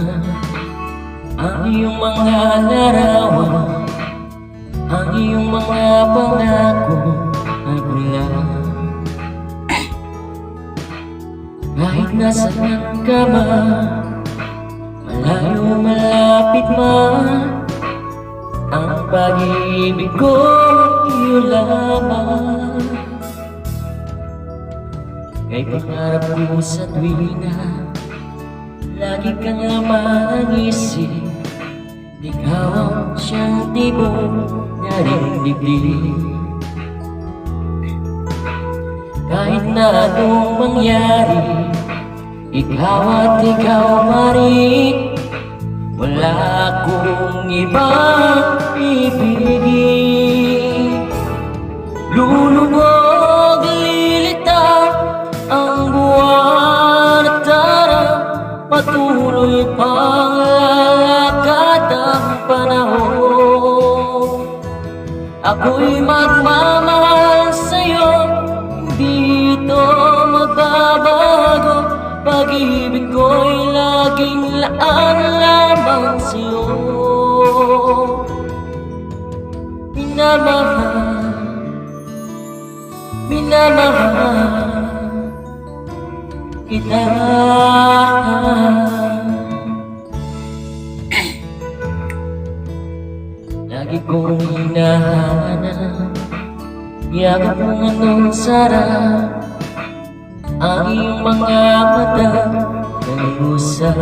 na ang iyong mga larawan, ang iyong mga pangako ay bula. Kahit nasaan ka man, malayo malapit man, ang pag-ibig ko iyo lamang. Kay pangarap ko sa tuwina, lagi kang laman ang isip. Ikaw ang siyang tibok na ring dibdib. Kahit na anong mangyari, ikaw at ikaw pa rin. Wala akong ibang ibigin. Lulubog, lilitaw ang buwan at araw, patuloy pang lalakad ang panahon. Ako'y magmamahal sa'yo, hindi ito magbabago. Pag-ibig ko'y laging laan lamang sa'yo. Minamahal, minamahal kita. Lagi kong hinahanap, yakap mong anong sarap, ang iyong mga mata nag-usap.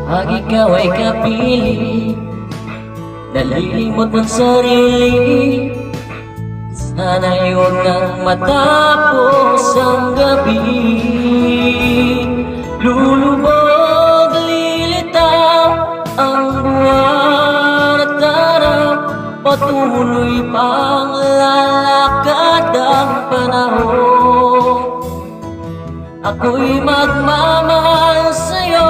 Pag ikaw ay kapiling, nalilimot ang sarili. Sana'y huwag nang matapos ang gabi. Lulubog, lilitaw ang buwan at araw, patuloy pang lalakad ang panahon. Ako'y magmamahal sa'yo,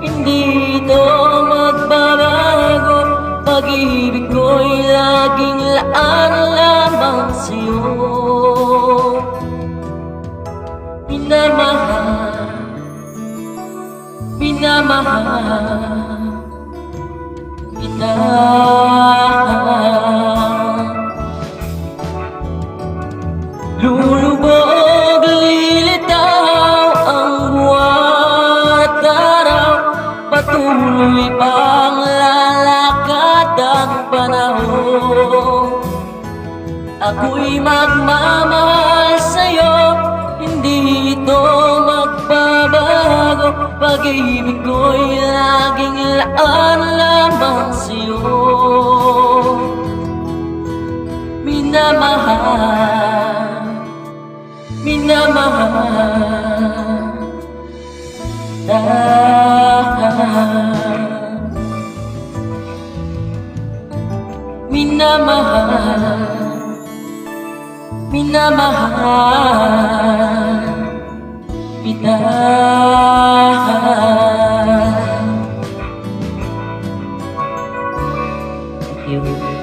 hindi ito magbabago. Pag-ibig ko'y laging laan lamang sa'yo. Minamahal, minamahal kita. Lulubog, lilitaw ang buwan at araw, patuloy pang lalakad ang panahon. Ako'y magmamahal sa'yo, hindi ito magbabago. Pag-ibig ko'y laging laan lamang sa'yo. Minamahal, minamahal minamahal, minamahal kita. Thank you.